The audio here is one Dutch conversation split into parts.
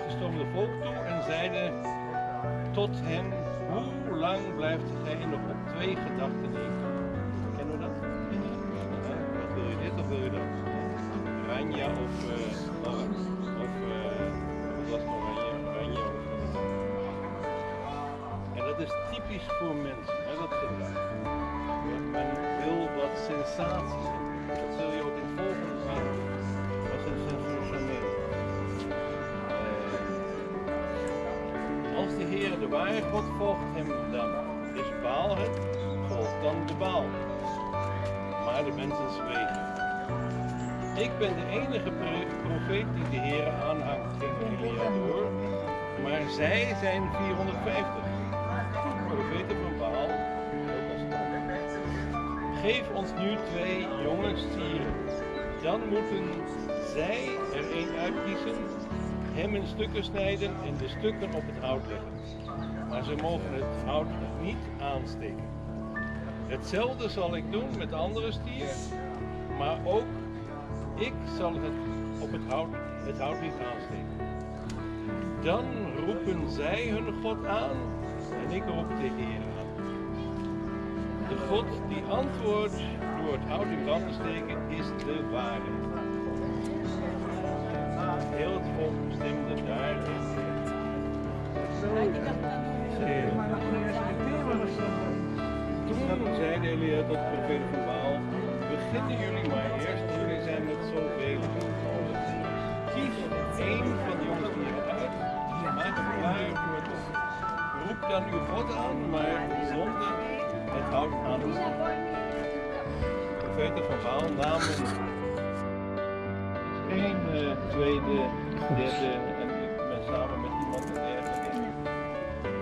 opgestroomde volk toe en zeiden tot hen: hoe lang blijft gij nog op twee gedachten nemen? Kennen we dat? Wat wil je, dit of wil je dat? Oranje of wat was het oranje of... En dat is typisch voor mensen, hè, dat gedrag. Men wil wat sensatie. Dat zul je ook in het volgende zien. Dat is een sensationeel. Als de Heer de ware God volgt hem dan, is Baal het, volgt dan de Baal. Maar de mensen zwegen. Ik ben de enige profeet die de Heer aanhangt, ging Elia door, maar zij zijn 450. Profeten van Baal, ook als stand. Geef ons nu 2 jonge stieren, dan moeten zij er één uitkiezen, hem in stukken snijden en de stukken op het hout leggen. Maar ze mogen het hout niet aansteken. Hetzelfde zal ik doen met de andere stier, maar ook ik zal het op het hout niet aansteken. Dan roepen zij hun God aan en ik roep de Heer aan. De God die antwoordt door het hout in brand te steken is de ware. Heel het volk stemde daarin. Toen zeide Elia tot de profeet van Baal: beginnen jullie maar eerst, jullie zijn met zoveel. Kies één van de jonge stieren uit, maak hem klaar voor het offer. Roep dan uw God aan, maar zonder het hout aan te steken. De profeten van Baal namen geen tweede, derde en ik ben samen met iemand en dergelijke.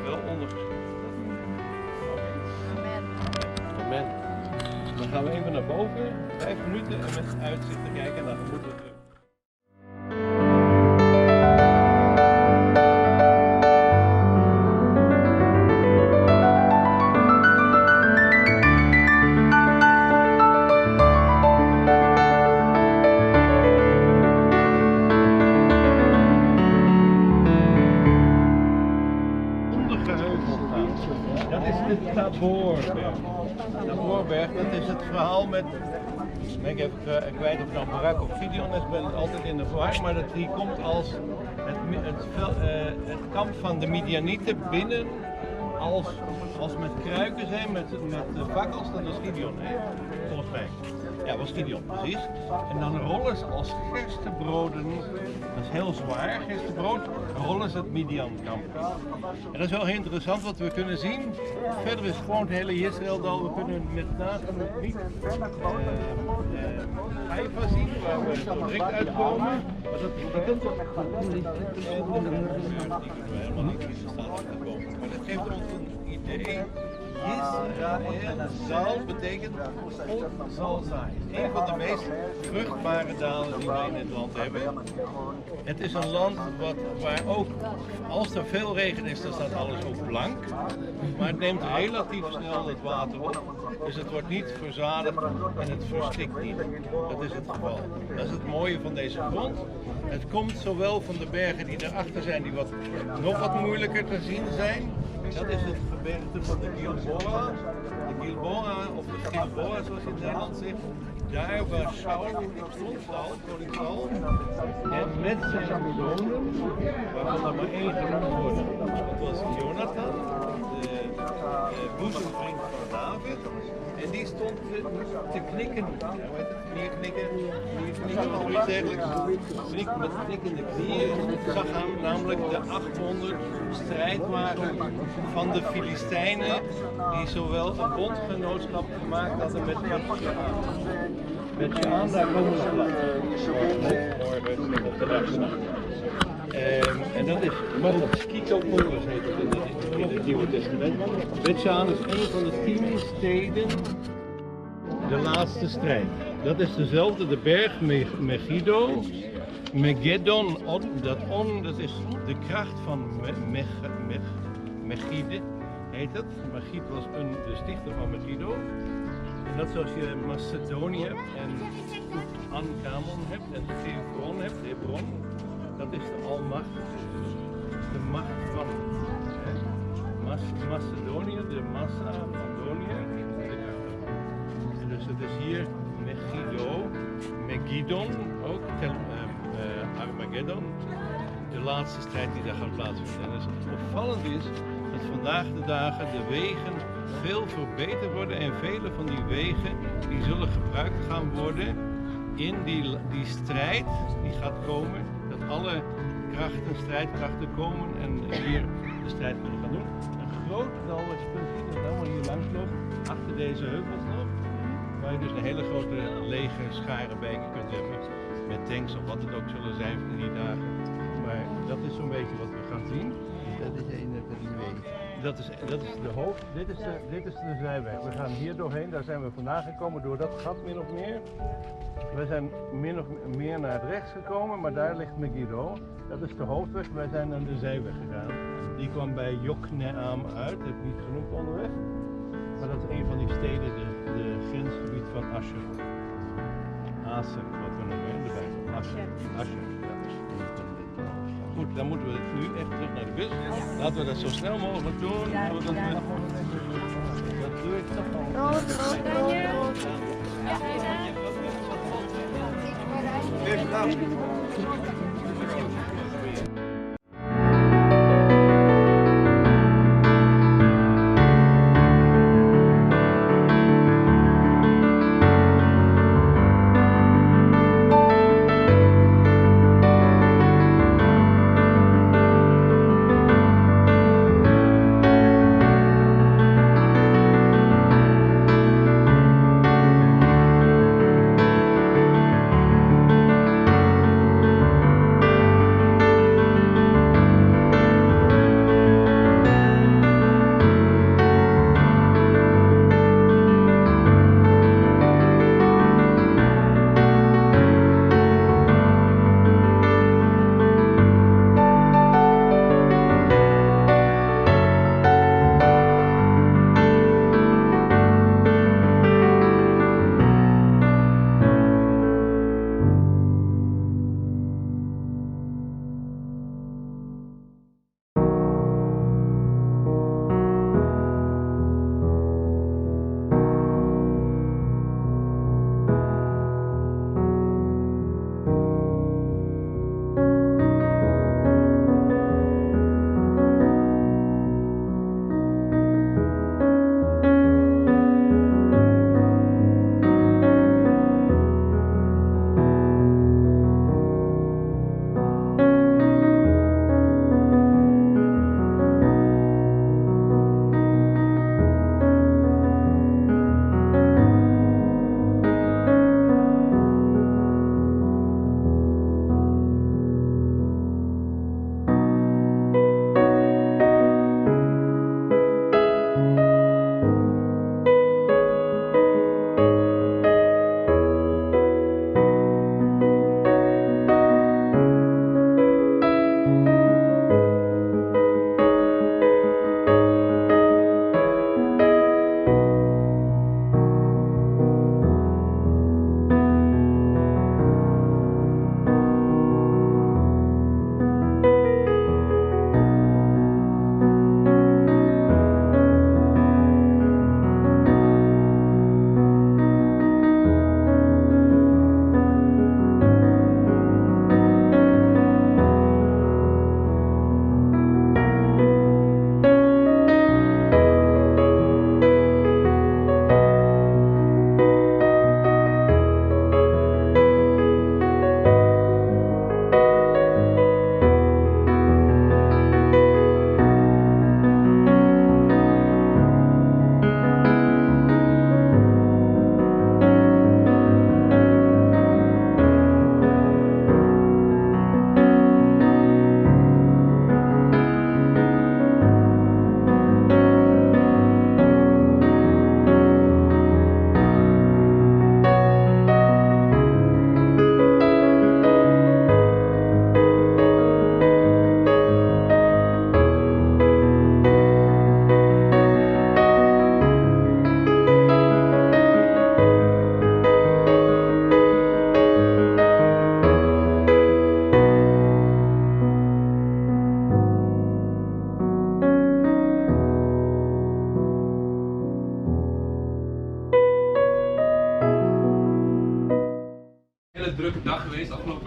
Wel ondergeschreven. Amen. Dan gaan we even naar boven, 5 minuten en met uitzicht te kijken naar de moeder terug. Dat is de Taborberg. Taborberg, dat is het verhaal met, ik ben even kwijt of het nou Barak of Gideon is, ik ben altijd in de war, maar die komt als het kamp van de Midianieten binnen als met kruiken zijn, met fakkels, dat is Gideon, hè? Volgens mij. Ja, was Gideon, precies. En dan rollen ze als gerstebroden, dat is heel zwaar, gerstebrood, rollen ze het Midian-kamp. En dat is wel heel interessant wat we kunnen zien. Verder is gewoon het hele Israëldal, we kunnen met name niet Haifa zien, waar we zo direct uitkomen. Maar dat betekent die kunnen we helemaal niet zien, er staat uitkomen. Maar dat geeft ons een idee. Israël betekent God zal zijn. Een van de meest vruchtbare dalen die wij in dit land hebben. Het is een land waar ook, als er veel regen is, dan staat alles ook blank. Maar het neemt relatief snel het water op. Dus het wordt niet verzadigd en het verstikt niet. Dat is het geval. Dat is het mooie van deze grond. Het komt zowel van de bergen die erachter zijn, die nog wat moeilijker te zien zijn. Dat is het gebergte van de Gilboa. De Gilboa, of de Gilboa zoals je in het Nederlands zegt. Daar waar Saul stond, koning Saul. En met zijn zonen, waarvan er maar één genoemd wordt. Dat was Jonathan, de boezemvriend van David. En die stond te knikken. Niet knikken, of iets dergelijks. Met knikkende knieën zag hem namelijk de 800 strijdwagen van de Filistijnen, die zowel een bondgenootschap gemaakt hadden met Jaan. Met Jaan, daar komen we morgen op de dag. En dat is Kikopolis heet het in het Nieuwe Testament. Bet-Shan is een van de 10 steden, de laatste strijd. Dat is dezelfde, de berg Megiddo, Megiddon, dat is de kracht van Megiddo, heet het. Megiddo was de stichter van Megiddo. En dat zoals je Macedonië hebt en Ankamon hebt en Hebron hebt, Dat is de almacht, de macht van Macedonië, de Massa van Donië. En dus het is hier Megiddo, ook Armageddon, de laatste strijd die daar gaat plaatsvinden. En dus opvallend is dat vandaag de dagen de wegen veel verbeterd worden en vele van die wegen die zullen gebruikt gaan worden in die strijd die gaat komen, dat alle strijdkrachten komen en hier de strijd kunnen gaan doen. Een groot dal, wat je kunt zien, dat allemaal hier langs loopt, achter deze heuvels nog, waar je dus een hele grote lege schare bij kunt hebben, met tanks of wat het ook zullen zijn in die dagen. Maar dat is zo'n beetje wat we gaan zien. Dat is een van die wegen. Dat is de hoofd, dit is de zijweg. We gaan hier doorheen, daar zijn we vandaan gekomen door dat gat min of meer. We zijn min of meer naar het rechts gekomen, maar daar ligt Megiddo. Dat is de hoofdweg, wij zijn naar de zijweg gegaan. Die kwam bij Jokneam uit, dat heb ik niet genoemd onderweg. Maar dat is een van die steden, de grensgebied van Assur. Aser, wat we noemen in de Bijbel. Assur. Goed, dan moeten we nu echt terug naar de bus. Laten we dat zo snel mogelijk doen. Dat doe ik toch al.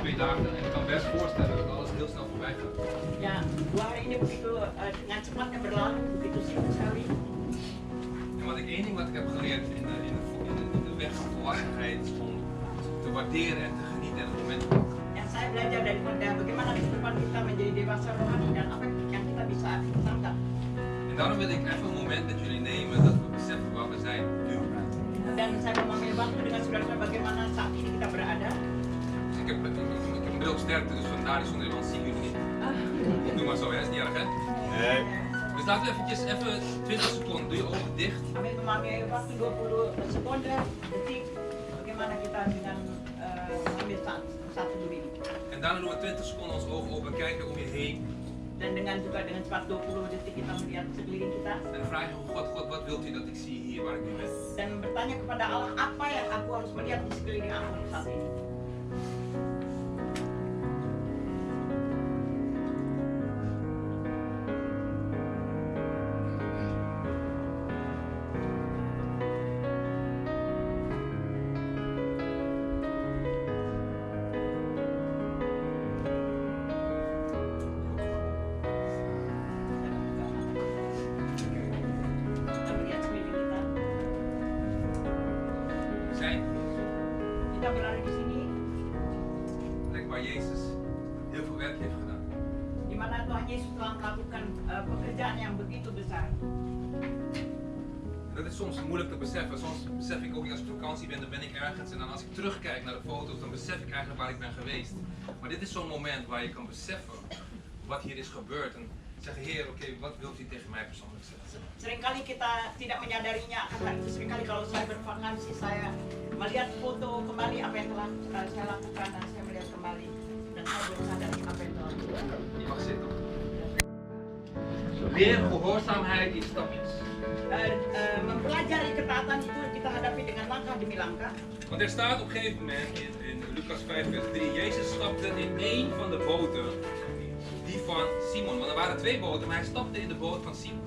2 dagen en ik kan best voorstellen dat alles heel snel voorbij gaat. Ya, 2 hari ini begitu dengan cepatnya berlalu, begitu sibuk sekali. En één ding wat ik heb geleerd in de weg van volwassenheid is om te waarderen en te genieten en het moment te pakken. Yang saya belajar daripada bagaimana kehidupan kita menjadi dewasa rohani dan apa yang kita bisa tangkap. En daarom wil ik even een moment dat jullie nemen dat we beseffen waar we zijn nu. Dan saya mau mengambil waktu dengan saudara-saudara bagaimana saat ini kita berada. Dus ik heb een bril op sterkte, dus vandaar die zonder Nederlands zien jullie niet. Doe maar zo, hè? Is niet erg, hè? Nee. Dus laten we eventjes even 20 seconden, doe je ogen dicht. Kami memakai waktu 20 sekonde, detik, bagaimana kita dengan mengambil satu dulu ini. En daarna doen we 20 seconden ons ogen open, kijken om je heen. Dan dengan juga dengan cepat 20 detik kita melihat sekeliling kita. En vragen, God, wat wilt u dat ik zie hier waar ik nu ben? Dan bertanya kepada Allah, apa yang aku harus melihat di sekeliling aku saat ini. Kita berada di sini, Plek waar Jezus heel veel werk heeft gedaan. di mana Tuhan Yesus telah melakukan pekerjaan yang begitu besar. En dat is soms moeilijk te beseffen. Soms besef ik ook niet als ik op vakantie ben, dan ben ik ergens. En dan als ik terugkijk naar de foto's, dan besef ik eigenlijk waar ik ben geweest. Maar dit is zo'n moment waar je kan beseffen wat hier is gebeurd. En zeggen, Heer, oké, wat wilt u tegen mij persoonlijk zeggen? Seringkali kita tidak menyadarinya akan hal itu. Seringkali kalau saya bervakansi, saya melihat foto kembali apa yang telah saya lakukan dan saya melihat kembali dan saya belum sadar apa yang telah dilakukan. Je mag zitten. Leer gehoorzaamheid in stapjes. Mempelajari ketaatan itu kita hadapi dengan langkah demi langkah. Want er staat op een gegeven moment in Lucas 5 vers 3, Jezus stapte in één van de boten, die van Simon. Want er waren 2 boten, maar hij stapte in de boot van Simon.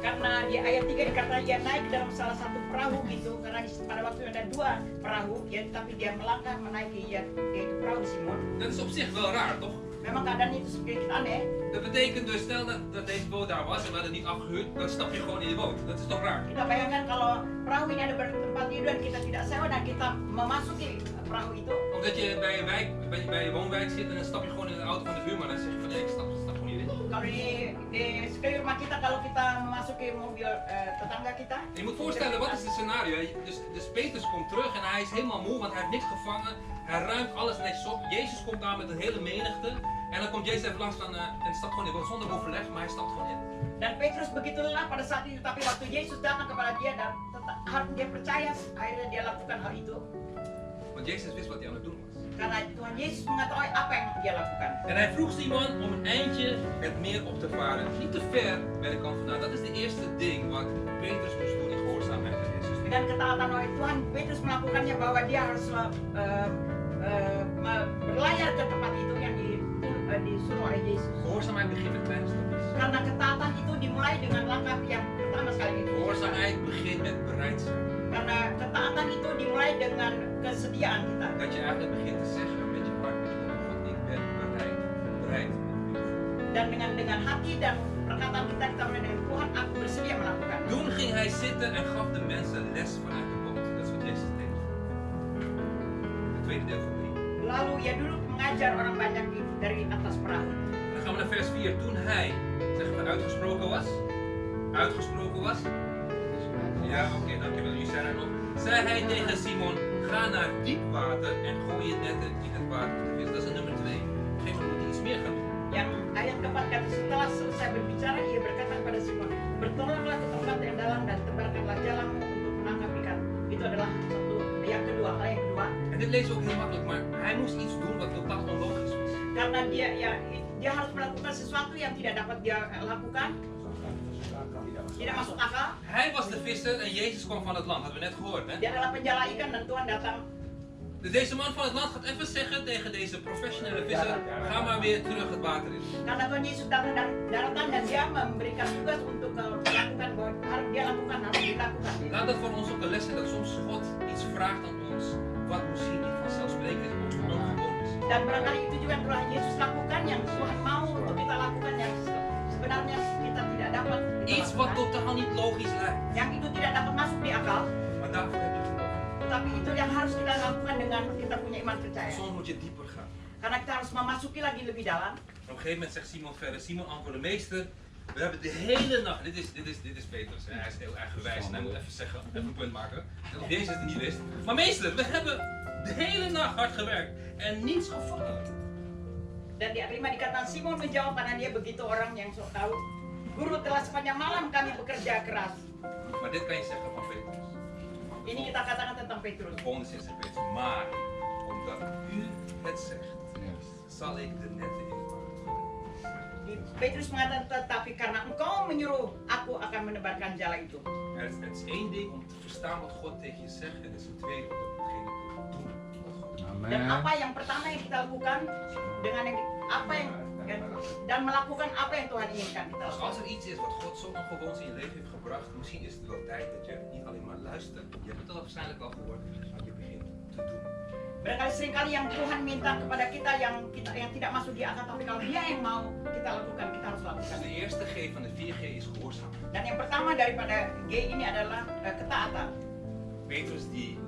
Karena di ayat 3 dikatakan dia naik dalam salah satu perahu itu, karena pada waktu ada 2 perahu, ya, tapi dia melangkah menaiki yaitu perahu Simon. Dat is op zich wel raar, toch? Memang keadaan itu sedikit aneh. Dat betekent dus, stel dat deze boot daar was en we hadden het niet afgehuurd, dan stap je gewoon in de boot. Dat is toch raar? Kita bayangkan kalau perahu ini ada bertempat tidur dan kita tidak sewa dan kita memasuki perahu itu. Omdat je bij je woonwijk zit en dan stap je gewoon in de auto van de buurman en dan zeg je van nee, ik stap gewoon hierin. Kalau di sekeliling rumah kita, kalau kita memasuki mobil tetangga kita. Je moet voorstellen, wat is het scenario? Dus Petrus komt terug en hij is helemaal moe, want hij heeft niks gevangen. Hij ruimt alles netjes op. Jezus komt daar met een hele menigte. En dan komt Jezus even langs en stapt gewoon in de boot zonder overleg, maar hij stapt gewoon in. Dan Petrus begitu lelah pada saat itu, tapi waktu Yesus datang kepada dia dan dia percaya, akhirnya dia lakukan hal itu. Want Jezus wist wat hij aan het doen was. Karena Tuhan Yesus mengetahui apa yang dia lakukan. En hij vroeg Simon om een eindje het meer op te varen. Niet te ver bij de kant vandaan. Dat is de eerste ding wat Petrus moest doen in gehoorzaamheid aan Jezus. Dan ketaatan oleh Tuhan, Petrus melakukannya bahwa dia harus berlayar ke tempat itu yang disuruh oleh Yesus. Gehoorzaamheid begint met kleine stapjes. Karena ketaatan itu dimulai dengan langkah yang pertama sekali. Gehoorzaamheid begint met bereid zijn. Karena ketaatan itu dimulai dengan kesediaan kita. Dat je eigenlijk begint te zeggen met je hart, met je mond, God, ik ben bereid. Dan dengan hati dan perkataan kita mulai dengan Tuhan, aku bersedia melakukan. Toen ging hij zitten en gaf de mensen les vanuit de boot. Dat is wat Jezus deed. Het tweede deel van 3. Lalu ia duduk mengajar orang banyak dari atas perahu. Dan gaan we naar vers 4. Toen hij, zeggen we, uitgesproken was. Ja, oké, dankjewel. Jullie zijn er nog. Zei hij tegen Simon, ga naar diep water en gooi je netten in het water. Dat is nummer 2. Op een gegeven moment moet hij iets meer gaan doen. Yang ayat keempat kata setelah selesai berbicara, ia berkata kepada Simon, bertolaklah ke tempat yang dalam dan tebarkanlah jalamu untuk menangkap ikan. Itu adalah yang kedua, hal yang kedua. En dit lezen we ook heel makkelijk, maar hij moest iets doen wat totaal onlogisch was. Karena dia harus melakukan sesuatu yang tidak dapat dia lakukan. Tidak masuk akal. Hij was de visser en Jezus kwam van het land, hadden we net gehoord, hè? Dia adalah penjala ikan dan Tuhan datang. Dus deze man van het land gaat even zeggen tegen deze professionele visser, ga maar weer terug het water in. Karena Tuhan Yesus datang dari daratan dan dia memberikan tugas untuk melakukan bahwa harus dia lakukan, harus dilakukan. Laat dat voor ons ook een les zijn dat soms God iets vraagt aan ons wat misschien niet vanzelfsprekend is of ongewoon is. Dan barangkali itu juga yang telah Yesus lakukan, yang Tuhan mau untuk kita lakukan, yang sebenarnya kita tidak dapat kita Iets wat lakukan. totaal niet logisch lijkt. Yang itu tidak dapat masuk di akal, Maar daarvoor heb je geloof. tapi itu yang harus kita lakukan dengan kita punya iman percaya. Soms moet je dieper gaan. Karena kita harus memasuki lagi lebih dalam. Op een gegeven moment zegt Simon verder, Simon antwoordde, meester, we hebben de hele nacht, dit is Petrus, hè? Hij is heel erg gewijs en hij moet even zeggen, even een punt maken, dat Jezus het niet wist. Maar meester, we hebben de hele nacht hard gewerkt en niets gevangen. Dan di ayat 5 dikatakan Simon menjawab karena dia begitu orang yang sok tahu. Guru, telah sepanjang malam kami bekerja keras. Maar dit kan je zeggen van Petrus. Ini kita katakan tentang Petrus. De volgende zin zegt Petrus, maar omdat u het zegt, zal ik de netten in het water gooien. Petrus mengatakan tetapi karena engkau menyuruh aku akan menebarkan jala itu. Het is één ding om te verstaan wat God tegen je zegt en het is een tweede om datgene te doen wat God zegt. Dan apa yang pertama yang kita lakukan dengan dan melakukan apa yang Tuhan inginkan kita Dus lakukan. als er iets is wat God zo ongewoons in je leven heeft gebracht, misschien is het wel tijd dat je niet alleen maar luistert, je hebt het al waarschijnlijk al gehoord, maar je begint te doen. Barangkali seringkali yang Tuhan minta kepada kita yang tidak masuk di akal, tapi kalau Dia yang mau kita lakukan, kita harus lakukan. Dus de eerste G van de 4G is gehoorzaam. Dan yang pertama daripada G ini adalah ketaatan. Petrus die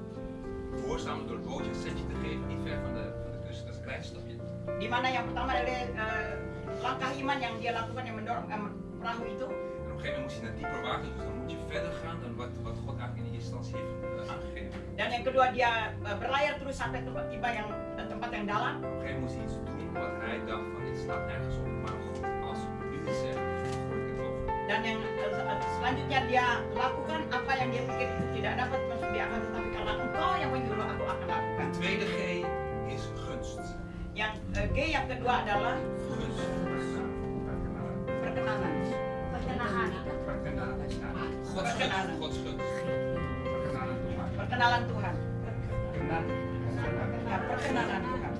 gehoorzaam door het bootje een centje te geven, niet ver van de kust, dat is een klein stapje. Di mana yang pertama adalah langkah iman yang dia lakukan yang mendorong perahu itu. En op een gegeven moment moest hij naar dieper water, dus dan moet je verder gaan dan wat God eigenlijk in de eerste instantie heeft aangegeven. Dan yang kedua dia berlayar terus sampai tiba yang tempat yang dalam. Op een gegeven moment moest hij iets doen wat hij dacht van dit slaat nergens op, maar God, als u het zegt, gooi ik het over. Dan yang selanjutnya dia lakukan apa yang dia pikir itu tidak dapat masuk di akal, tetapi karena engkau yang menyuruh aku akan lakukan. De tweede G is gunst. Yang G yang kedua adalah Gunst. perkenanan. Gods gunst. Gods gunst. Perkenalan Tuhan. Ya, perkenanan Tuhan.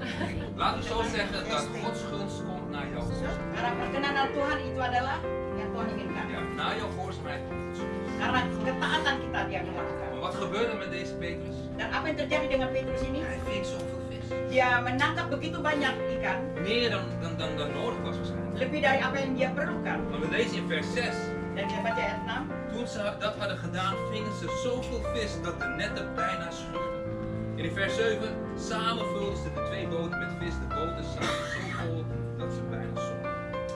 Laten we zo zeggen dat Gods gunst komt naar jouw gunst. Karena perkenanan Tuhan itu adalah yang Tuhan inginkan. Ja, na jouw gehoorzaamheid komt Gods gunst. Karena ketaatan kita dia akan lakukan. Maar wat gebeurde met deze Petrus? Dan apa yang terjadi dengan Petrus ini? Hij ving zoveel vis. Dia menangkap begitu banyak ikan, Meer dan nodig was waarschijnlijk. lebih dari apa yang dia perlukan. Maar we lezen in vers 6. Dan kita baca ayat 6. Toen ze dat hadden gedaan, vingen ze zoveel vis dat de netten bijna scheurden. En in vers 7, samen vulden ze de twee boten met vis. De boten zaten zo vol dat ze bijna zonken.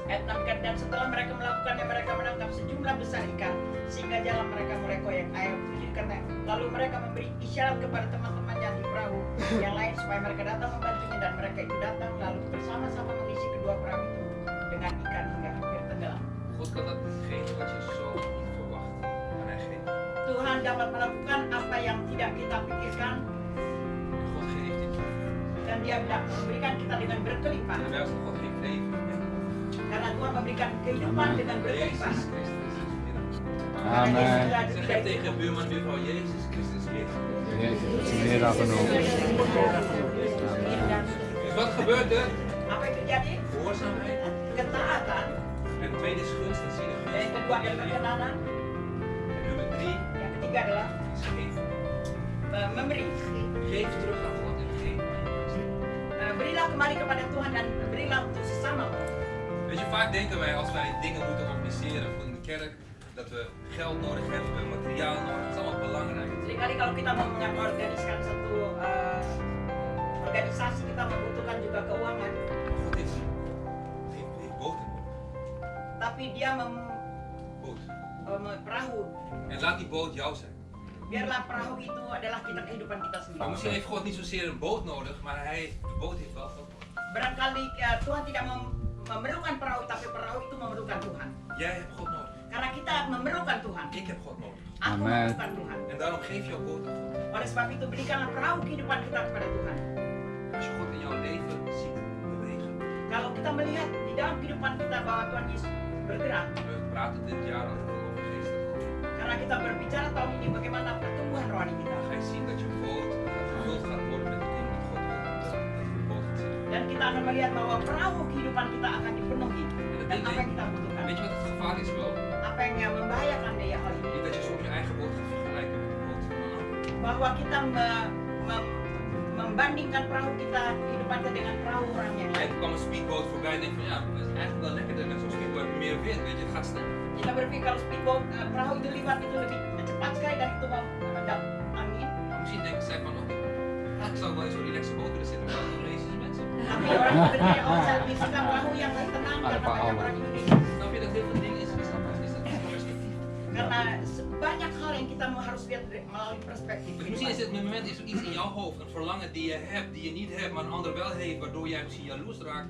Ayat 6, dan setelah mereka melakukannya, mereka menangkap sejumlah besar ikan sehingga jalan mereka mulai koyak. Ayat 7 dikatakan, lalu mereka memberi isyarat kepada teman-temannya di perahu yang lain supaya mereka datang membantunya, dan mereka itu datang lalu bersama-sama mengisi kedua perahu itu dengan ikan hingga hampir tenggelam. God kan datgene wat je zo niet verwacht. En hij geeft. Tuhan dapat melakukan apa yang tidak kita pikirkan, En God geeft dit. dan Dia memberikan kita dengan berkelimpahan. En wij als God geeft leven. Karena Tuhan memberikan kehidupan dengan Jezus berkelimpahan. Christus is middag. Karena Yesus telah Zeg diberikan. tegen buurman, buurvrouw, Jezus Christus is middag. Jezus is meer dan genoeg. Dus wat gebeurt er? Apa yang terjadi? Gehoorzaamheid. Ketaatan. En het tweede is gunst, dat zie je de Dan yang kedua adalah gunst. perkenanan. En nummer 3 Yang ketiga adalah is geven. memberi. Geef terug aan God en geef aan je mensen. Berilah kembali kepada Tuhan dan berilah untuk sesama. Weet je, vaak denken wij als wij dingen moeten organiseren voor in de kerk, dat we geld nodig hebben, we hebben materiaal nodig, dat is allemaal belangrijk. Seringkali kalau kita mau mengorganisasikan satu organisasi, kita membutuhkan juga keuangan. Maar God heeft boten nodig. Tapi Dia Boot. perahu. En laat die boot jou zijn. Biarlah perahu itu adalah kehidupan kita Maar sendiri. misschien heeft God niet zozeer een boot nodig, maar de boot heeft wel God nodig. Barangkali Tuhan tidak memerlukan perahu, tapi perahu itu memerlukan Tuhan. Jij hebt God nodig. Karena kita memerlukan Tuhan. Ik heb God nodig. Aku Amen. memerlukan Tuhan. En daarom geef jouw boot aan God. Oleh sebab itu berikanlah perahu kehidupan kita kepada Tuhan. Als je God in jouw leven ziet bewegen. Kalau kita melihat di dalam kehidupan kita bahwa Tuhan Yesus bergerak, We praten dit jaar al heel veel over geestelijk groeien. karena kita berbicara tahun ini bagaimana pertumbuhan rohani kita. Dan ga je zien dat je boot gevuld gaat worden met de dingen die God wil dat je boot gaat zetten. Dan kita akan melihat bahwa perahu kehidupan kita akan dipenuhi. En Dan apa yang kita En butuhkan, weet je wat het gevaar is wel? apa yang membahayakan dia hal ini, Niet dat je soms je eigen boot gaat vergelijken met de boot van een ander. bahwa kita membandingkan perahu kita, kehidupan kita dengan perahu orang yang En lain. toen kwam een speedboot voorbij en denk van ja, het is eigenlijk wel lekkerder met zo'n speedboot, meer wind, weet je, het gaat snel. Kita berpikir kalau speedboat, perahu itu liwat itu lebih cepat sekali dan itu ada angin. Maar misschien denken zij van, oké, ik zou wel in zo'n relaxe boot willen zitten, maar dan racen mensen. Tapi orang berpikir, oh saya lebih suka perahu yang tenang Ada karena Pak banyak Alwan. orang Indonesia. Snap je dat heel veel dingen is perspectief. Karena banyak hal yang kita harus lihat melalui perspektif. Dus misschien is het moment is er iets in jouw hoofd, een verlangen die je hebt, die je niet hebt, maar een ander wel heeft, waardoor jij misschien jaloers raakt.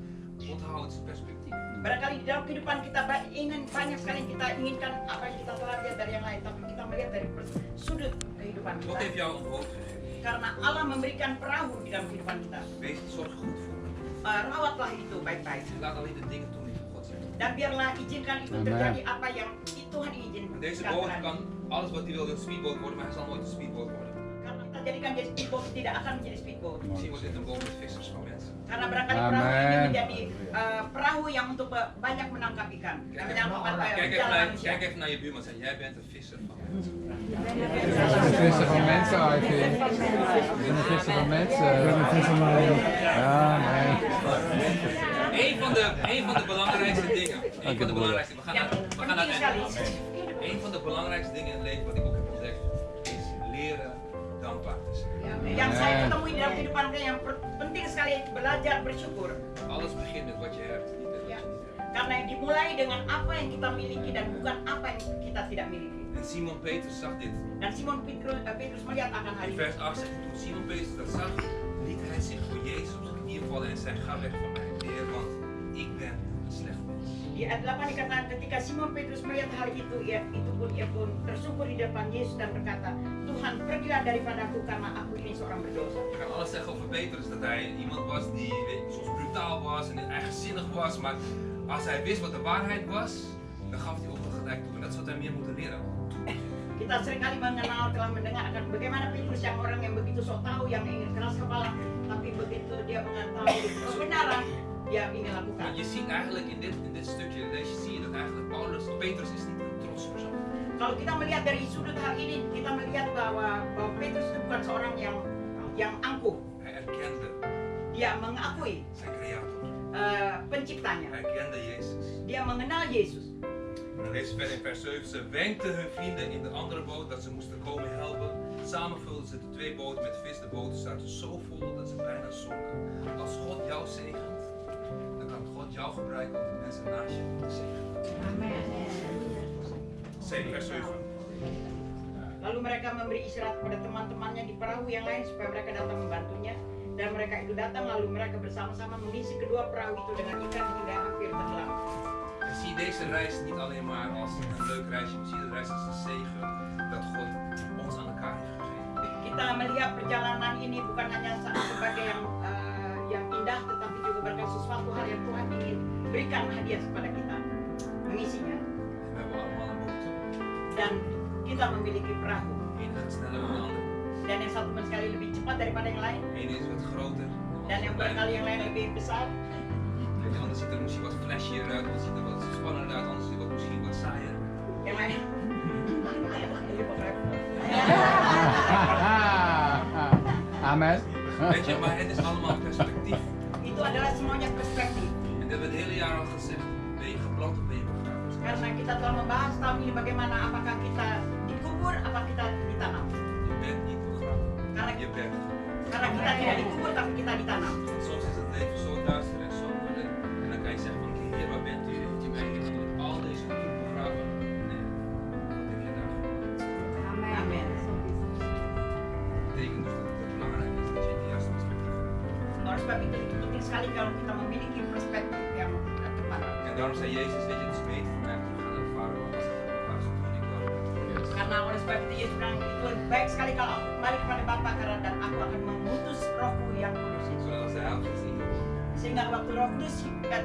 Onthoud het perspectief. Barangkali di dalam kehidupan kita ingin banyak sekali yang kita inginkan apa yang kita telah lihat dari yang lain, tapi kita melihat dari sudut kehidupan God heeft kita. jou een boot gegeven. Karena Allah memberikan perahu di dalam kehidupan kita. Wees zorg goed voor. Rawatlah itu baik-baik. Laat alleen de dingen doen die van God zijn. Dan biarlah izinkan itu Amen. terjadi apa yang Tuhan En izinkan. deze boot kan alles wat hij wil een speedboot worden, maar hij zal nooit een speedboot worden. Karena kita jadikan dia speedboat tidak akan menjadi speedboat. Misschien wordt dit een boot met vissers van mensen. Karena barangkali perahu ini Amen. menjadi perahu yang untuk banyak menangkap ikan. Dan menyelamatkan Kijk even naar je buurman en zeg, jij bent een visser van mensen. De visser van mensen, Ivy. Ik ben een visser van mensen. Ja, nee. Een van de belangrijkste dingen. Een van de belangrijkste. We gaan Yang naar penting sekali. Een van de belangrijkste dingen in het leven wat ik ook heb ontdekt is leren dankbaar te zijn. Yang saya ketemu di dalam kehidupan saya yang penting sekali belajar bersyukur. Alles begint met wat je hebt, niet met wat je niet hebt. Karena dimulai dengan apa yang kita miliki dan bukan apa yang kita tidak miliki. En Simon Petrus zag dit. Dan Simon Petrus melihat akan hal In ini. vers 8 zegt hij, toen Simon Petrus dat zag, liet hij zich voor Jezus op zijn knieën vallen en zei, ga weg van mij, Heer, want ik ben een slecht mens. Di ayat 8 dikatakan ketika Simon Petrus melihat hal itu, ia pun tersungkur di depan Yesus dan berkata, Tuhan pergilah daripadaku karena aku ini seorang berdosa. Je kan alles zeggen over Petrus, dat hij iemand was die soms brutaal was en eigenzinnig was, maar als hij wist wat de waarheid was, dan gaf hij ook wel gelijk toe. En dat is wat hij meer moeten leren. Kita seringkali telah mendengar akan bagaimana Petrus yang orang yang begitu sok tahu, yang ingin keras kepala, tapi begitu dia mengetahui kebenaran, dia ingin lakukan. Maar je ziet eigenlijk in dit stukje, zie je dat eigenlijk Petrus is niet een trots persoon. Kalau kita melihat dari sudut hal ini, kita melihat bahwa Petrus itu bukan seorang yang angkuh. Hij erkende Dia mengakui zijn creator. penciptanya. Hij kende Jezus. Dia mengenal Yesus. En dan lees je verder in vers 7. Ze wenkten hun vrienden in de andere boot dat ze moesten komen helpen. Samen vulden ze de 2 boten met vis. De boten zaten zo vol dat ze bijna zonken. Als God jou zegent, dan kan God jou gebruiken om de mensen naast je te zegenen. Vers 7. Lalu mereka memberi isyarat kepada teman-temannya di perahu yang lain supaya mereka datang membantunya. Dan mereka itu datang, lalu mereka bersama-sama mengisi kedua perahu itu dengan ikan hingga hampir tenggelam. En zie deze reis niet alleen maar als een leuk reisje, maar zie de reis als een zegen dat God ons aan elkaar heeft gegeven. Kita melihat perjalanan ini bukan hanya sebagai yang indah, tetapi juga sebagai sesuatu hal yang Tuhan ingin berikan hadiah kepada kita, mengisinya. En we hebben allemaal een boot. Dan kita memiliki perahu. De ene gaat sneller dan de ander. Dan yang satu sekali lebih cepat daripada yang lain. De ene is wat groter. Dan yang barangkali yang lain lebih besar. De ander ziet er misschien wat flashier uit, ander ziet er wat spannender uit, ander ziet er misschien wat saaier. Yang lain. Amen. Weet je, maar het is allemaal perspectief. Itu adalah semuanya perspektif. En dat hebben we het hele jaar al gezegd. Ben je geplant of ben je begraven? Karena kita telah membahas tahun ini bagaimana apakah kita dikubur, apa kita ditanam. Je bent niet begraven. Karena, Je bent. karena kita tidak dikubur, tapi kita ditanam. Soms is het leven zo duister en zo moeilijk. En dan kan je zeggen van, Heer, waar bent u? Heeft u mij niet met al deze troep begraven? Nee, wat heb je daar gedaan? Amin. Dat betekent dus dat het belangrijk is dat je het juiste perspectief hebt. Oleh sebab itu penting sekali kalau kita memiliki perspektif yang tepat. En daarom zei Jezus, weet je, het is beter voor mij om terug te gaan naar de Vader, want als ik ga, zo toen ik wel. Karena oleh sebab itu Yesus bilang itu baik sekali kalau aku kembali kepada Bapa karena dan aku akan mengutus Rohku yang kudus itu. Zodat als de Heilige Geest in je woont, Sehingga waktu Roh Kudus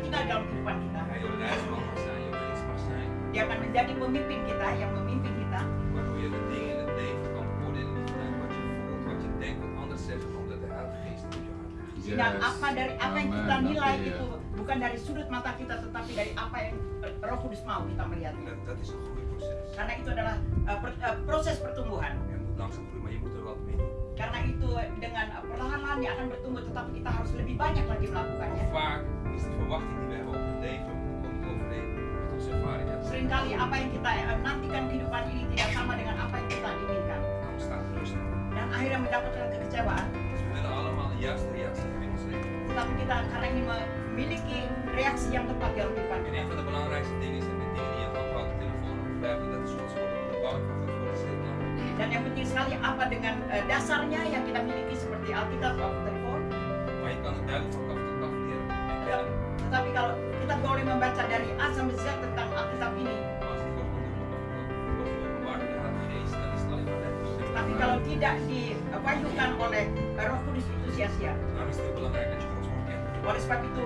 tinggal dalam kehidupan kita, hij jouw leidsman mag zijn, jouw gids mag zijn. dia akan menjadi pemimpin kita, yang memimpin kita, Waardoor je de dingen in het leven kan beoordelen niet vanuit wat je voelt, wat je denkt, wat anderen zeggen, maar omdat de Heilige Geest het op je hart legt. sehingga apa dari apa yang kita Amen. nilai Iya. itu bukan dari sudut mata kita tetapi dari apa yang Roh Kudus mau kita melihat. En dat is een groeiproces. Karena itu adalah proses pertumbuhan. Je moet langzaam groeien, maar je moet er wat mee doen. Karena itu dengan perlahan-lahan dia akan bertumbuh, tetapi kita harus lebih banyak lagi melakukannya. Vaak is de verwachting die we hebben op het leven ook niet overeenkomstig met onze ervaring hebben. Seringkali apa yang kita nantikan kehidupan ini tidak sama dengan apa yang kita inginkan. Dan ontstaat rust. Dan akhirnya mendapatkan kekecewaan. Dus we willen allemaal een juiste reactie hebben in ons leven. Tetapi kita karena ingin memiliki reaksi yang tepat dalam kehidupan En kita. een van de belangrijkste dingen zijn de dingen die je handhoudt, de telefoon of de Bijbel, dat is Gods woord. De bouw van Gods woord is heel belangrijk. Dan yang penting sekali apa dengan dasarnya yang kita miliki seperti Alkitab atau telepon. Maar je kan het Bijbel van kaf tot kaf leren. Ya, tetapi kalau kita boleh membaca dari A sampai Z tentang Alkitab ini, Maar als die wordt openbaard door de Heilige Geest, dan is het alleen maar letters. tapi kalau tidak diwahyukan oleh Roh Kudus itu sia-sia. Daarom is het heel belangrijk dat je Gods woord kent. Oleh sebab itu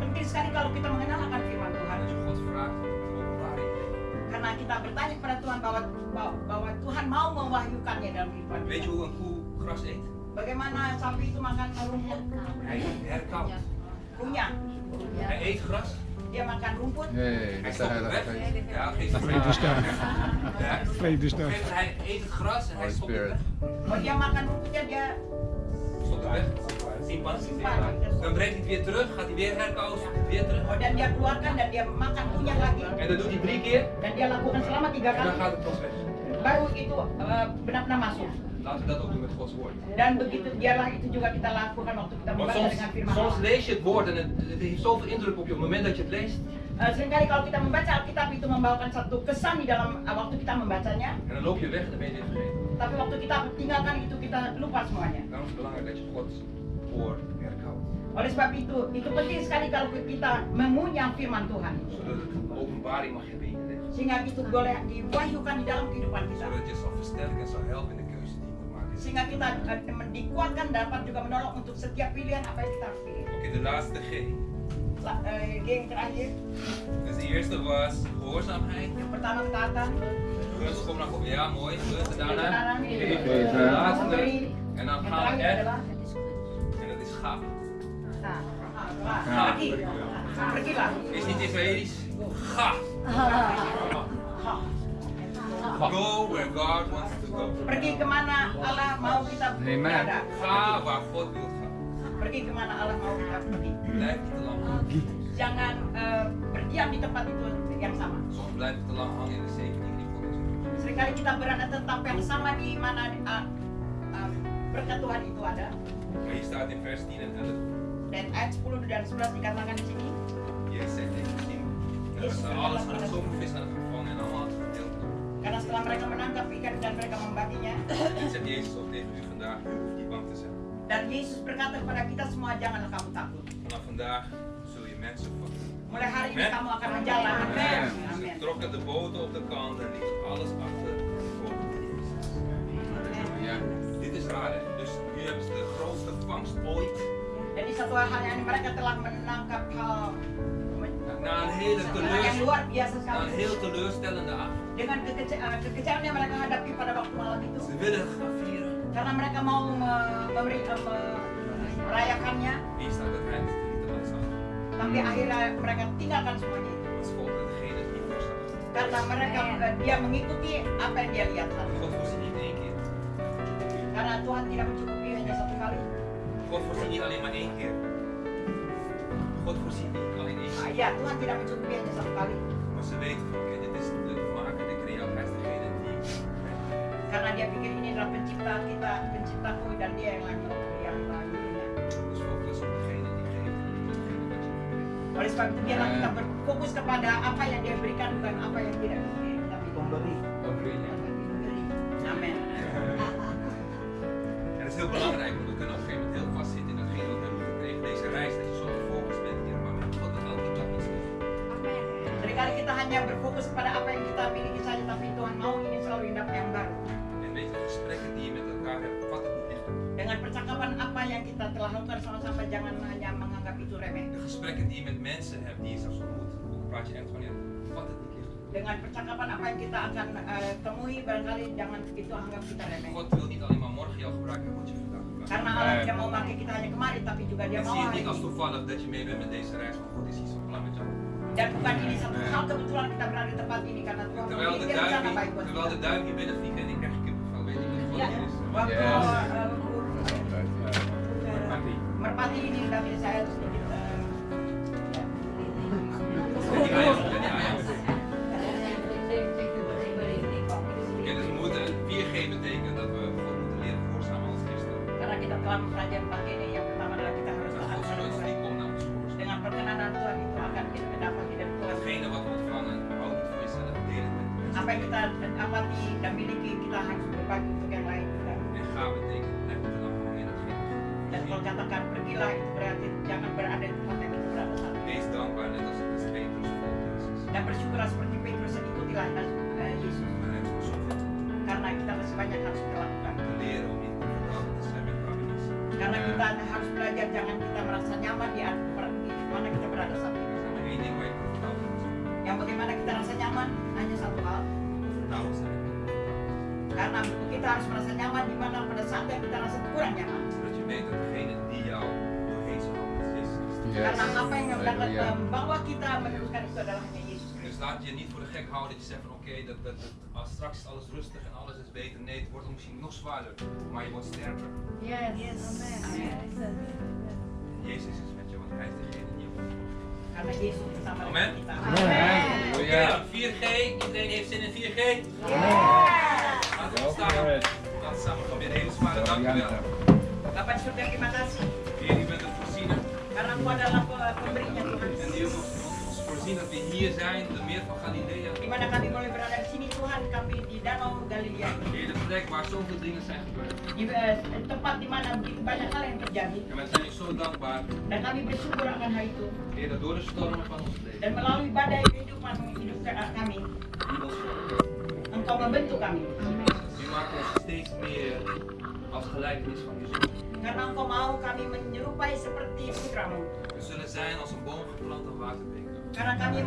penting sekali kalau kita mengenal akan firman Tuhan. En dat je God vraagt om de openbaring te geven. Karena kita bertanya kepada Tuhan bahwa Tuhan mau mewahyukannya dalam kehidupan Weet je kita. hoe een koe gras eet? Bagaimana sapi itu makan rumput? Hij herkauwt. Punya. Hij eet gras. Dia makan rumput. Nee, dat Hij is de stopt het Heilige weg. Geest. Ja, geest Dat weet de sterk. Ja. Weet de Op een sterk. gegeven moment, hij eet het gras en hij Holy stopt het Spirit. weg. Oh dia makan rumputnya dia Stopt het weg. Simpan. Dan brengt hij het weer terug, gaat hij weer herkauwen, stopt hij weer terug. oh, dan dia keluarkan dan dia makan punya lagi En dat doet hij 3 keer dan dia lakukan selama 3 en dan kali gaat het pas weg. baru itu benar-benar masuk. Laten we dat ook doen met Gods woord. Dan begitu biarlah itu juga kita lakukan waktu kita Want membaca dengan firman soms Allah. lees je het woord en het heeft zoveel indruk op je op het moment dat je het leest. Seringkali kalau kita membaca Alkitab itu membawakan satu kesan di dalam waktu kita membacanya, En dan loop je weg en dan ben je dit vergeten. tapi waktu kita tinggalkan itu kita lupa semuanya. Daarom is het belangrijk dat je Gods woord herkauwt. Oleh sebab itu penting sekali kalau kita mengunyah firman Tuhan, Zodat het openbaring mag hebben in je leven. sehingga itu boleh diwahyukan di dalam kehidupan kita. Zodat je zal versterken en zal helpen in de keuze die je moet maken. Sehingga kita dikuatkan dapat juga menolong untuk setiap pilihan apa yang kita harus pilih. Oké, de laatste G. G yang terakhir, Dus de eerste was gehoorzaamheid. yang pertama ketaatan, Gunst, kom naar voren. Ja, mooi. Gunst, en daarna kebenaran, de laatste. memberi, En dan yang gaan we terakhir echt. adalah En dat is ga. pergi, pergilah. Is niet Israëlisch. Ga. Go where God wants to go. Pergi kemana Allah mau kita Amen. berada. Ga waar God wil gaan. Pergi kemana Allah mau kita pergi. Blijf niet te lang. Jangan berdiam di tempat itu yang sama. Soms blijf je te lang hangen in de zegening die God ons geeft. Seringkali kita berada tetap yang sama di mana berkat Tuhan itu ada. Maar hier staat in vers 10 en 11. Dan ayat 10 dan 11 dikatakan di sini. Jezus zegt tegen Simon. We hebben alles aan het zomervis aan het gevangen en allemaal had gedeeld. Karena setelah mereka menangkap ikan dan mereka membaginya, En zegt Jezus ook tegen u vandaag, u hoeft niet bang te zijn. dan Yesus berkata kepada kita semua, janganlah kamu takut. Vanaf vandaag zul je mensen vangen. Mulai hari ini Amen. kamu akan menjalan. Amin. Ze Amin. trokken de boten op de kant en lieten alles achter voor Jezus. Ja. Dit is raar, hè? Dus nu hebben ze de grootste vangst ooit. Jadi satu hal yang mereka telah menangkap hal Na een hele yang luar biasa na sekali. een heel teleurstellende avond. Dengan kekecewaan yang mereka hadapi pada waktu malam itu, Ze willen gaan vieren. karena mereka mau merayakannya, Hier staat het eind niet te lang samen. tapi akhirnya mereka tinggalkan semuanya itu. Dat is volgens degene die niet voorstaat. Karena mereka dia mengikuti apa yang dia lihat. God voorziet niet één keer. Karena Tuhan tidak mencukupi hanya satu kali. God voorziet niet alleen maar één keer. God voorziet niet alleen één keer. Ya, Tuhan tidak mencukupi hanya satu kali. Maar ze weten van oké, dit is de maker, de creator, hij is degene die. Karena dia pikir ini adalah pencipta kita, penciptaku dan dia yang melindunginya. Dus focus op degene die geeft en niet op degene wat je geeft. Oleh sebab itu biarlah kita berfokus kepada apa yang dia berikan bukan apa yang tidak kita beri. Pemberinya. Amin. En dat is heel belangrijk, want we kunnen op een gegeven moment heel vastzitten in datgene wat we hebben gekregen. Deze reis, dat je zo gefocust bent, ja, maar met God wil elke dag iets doen. Seringkali kita hanya berfokus pada apa yang kita miliki saja, tapi Tuhan mau ini selalu dapat yang baru. En weet je, de gesprekken die je met elkaar hebt, vat het niet licht. Dengan percakapan apa yang kita telah lakukan sama-sama, jangan hanya menganggap itu remeh. De gesprekken die je met mensen hebt, die je zelfs ontmoet, ook een praatje en gewoon, vat het niet licht. Dengan percakapan apa yang kita akan temui, barangkali jangan itu anggap kita remeh. God wil niet alleen maar morgen jou gebruiken, hij wil je vandaag gebruiken. Karena Allah tidak mau pakai kita hanya kemarin, tapi juga dia En mau zie het hari niet als ini. toevallig dat je mee bent met deze reis, want God is iets van plan met jou. Dan bukan ini satu hal kebetulan kita berada di tempat ini karena Tuhan Terwijl de memiliki rencana baik buat duif kita. hier binnenvliegt en ik krijg kippenvel, weet ik dat God Ja. hier is. Waktu Yes. Merpati. Merpati ini tapi saya sedikit Jadi ayam. Oké, dus we moeten 4G betekent dat we God moeten leren gehoorzamen als christen. karena kita telah mempelajari 4G ini, yang pertama adalah kita harus Dat taat Gods pada gunst Tuhan. die komt naar ons gehoorzamen. Dengan perkenanan Tuhan itu akan kita mendapati dari Tuhan. Datgene wat we ontvangen, hou het voor jezelf, deel het met mensen. Apa yang kita dapati dan miliki kita harus berbagi untuk yang lain juga. En ga betekent blijf te lang hangen in hetgene wat Dan je kalau doet. katakan pergilah itu berarti jangan berada di tempat yang kita berada saat ini. Wees dankbaar, net als het is Petrus volgt Jezus. Dan bersyukurlah seperti Petrus dan ikutilah Yesus. Maar hij heeft zoveel Karena kita masih banyak harus kita lakukan. te leren om niet comfortabel te zijn met waar we niet zijn. Karena kita harus belajar jangan kita merasa nyaman di mana kita berada saat ini. Er is maar één ding waar je comfortabel moet zijn. Yang bagaimana kita rasa nyaman hanya satu hal. Comfortabel zijn met wat Karena kita harus merasa nyaman di mana pada saat yang kita rasa kurang nyaman. zodat je weet dat degene die jou doorheen zal lopen is Jezus Christus. Yes. Karena apa yang dapat Haleluya. membawa kita meneruskan itu adalah hanya Yesus Dus Kristus. laat je niet voor de gek houden dat je zegt van oké, als straks is alles rustig en alles is beter. Nee, het wordt misschien nog zwaarder, maar je wordt sterker. Yes. Amen. Jezus is met je, want hij is degene die je ontvangt. Karena Yesus bersama Amen. dengan kita. Amen. Oké, Halleluja. dan 4G. Iedereen heeft zin in 4G? Laten we opstaan. Laten we samen gaan bidden. Hele zware dankjewel. Bapak di surga, terima kasih. Heer, u bent het voorziener. Karena Engkau adalah pemberinya Tuhan. En die heeft ons voorzien dat we hier zijn, de meer van Galilea. Di mana kami boleh berada di sini Tuhan, kami di Danau Galilea. Heer, de plek waar zoveel dingen zijn gebeurd. Di tempat di mana begitu banyak hal yang terjadi. En wij zijn u zo dankbaar. Dan kami bersyukur akan hal itu. Heer, dat door de stormen van ons leven. Dan melalui badai kehidupan hidup kami, Die ons Engkau membentuk kami. u maakt ons steeds meer als gelijkenis van uw zoon. Karena Engkau mau kami menyerupai seperti putramu. We zullen zijn als een boom geplant aan waterbeken. Karena kami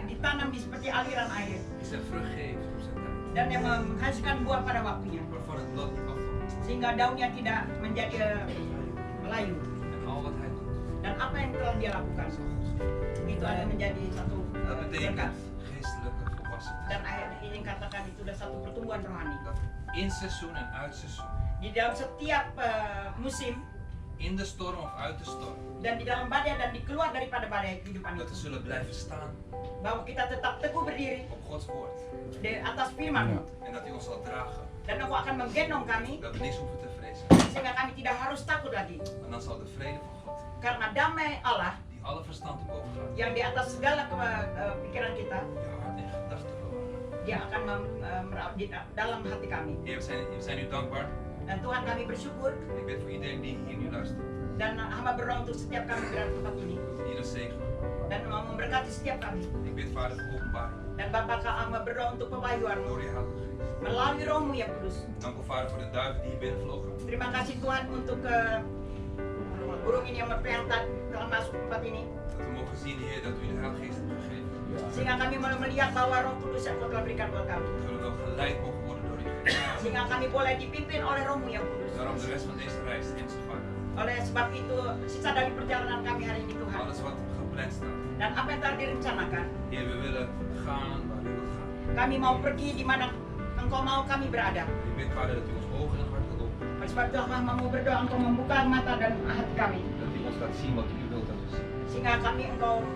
ditanam di seperti aliran air. Die zijn vrucht geeft op zijn tijd. Dan yang menghasilkan buah pada waktunya. Waarvan het blad niet afvalt. Sehingga daunnya tidak menjadi melayu. En al wat hij doet. Dan apa yang telah dia lakukan itu ada menjadi satu Dat betekent berkat. geestelijke volwassen te Dan zijn. akhirnya ingin katakan itu adalah satu pertumbuhan rohani. Dat in seizoen en uit seizoen. Di dalam setiap musim In de storm of uit de storm. dan di dalam badai dan di keluar daripada badai kehidupan Dat we itu, zullen blijven staan bahwa kita tetap teguh berdiri op Gods woord. di atas firman-Mu. En dat hij ons zal dragen. Dan Engkau akan menggendong kami Dat we niks hoeven te vrezen. sehingga kami tidak harus takut lagi. En dan zal de vrede van God, Karena damai Allah die alle verstand te boven gaat, yang di atas segala pikiran kita, je hart en gedachten bewaren. dia akan merawat di dalam hati kami. Heer, we zijn u dankbaar. Dan Tuhan kami bersyukur En ik bid voor iedereen die hier nu luistert. dan hamba berdoa untuk setiap kami berada di tempat ini Hier een zegen. dan mau memberkati setiap kami. Ik bid vader voor openbaring. Dan Bapa hamba berdoa untuk pewahyuan-Mu Door je heilige geest. melalui Roh-Mu yang kudus. Dank u vader voor de duiven die hier binnenvlogen. Terima kasih Tuhan untuk burung ini yang berperiantan telah masuk ke tempat ini. Dat we mogen zien, Heer, dat u de heilige geest hebt gegeven. Sehingga kami boleh melihat bahwa Roh Kudus yang Kau telah berikan buat kami. Dat we wel geleid mogen worden door uw geest. Sehingga kami boleh dipimpin oleh Roh-Mu yang kudus. Daarom de rest van deze reis in zijn vader. Oleh sebab itu, sisa dari perjalanan kami hari ini Tuhan. Alles wat gepland staat. Dan apa yang telah direncanakan, Heer, we willen gaan waar u wilt gaan. kami mau pergi di mana Engkau mau kami berada. Ik bid vader dat u ons ogen en hart wilt openen. Oleh sebab itu hamba mau berdoa Engkau membuka mata dan hati kami. Dat u ons laat zien wat u wilt dat we zien. Sehingga kami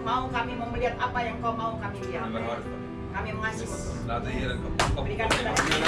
mau melihat apa yang Kau mau kami lihat. En we houden van u. Kami mengasihi. Laat de Heer een Berikan kepada kap. kami.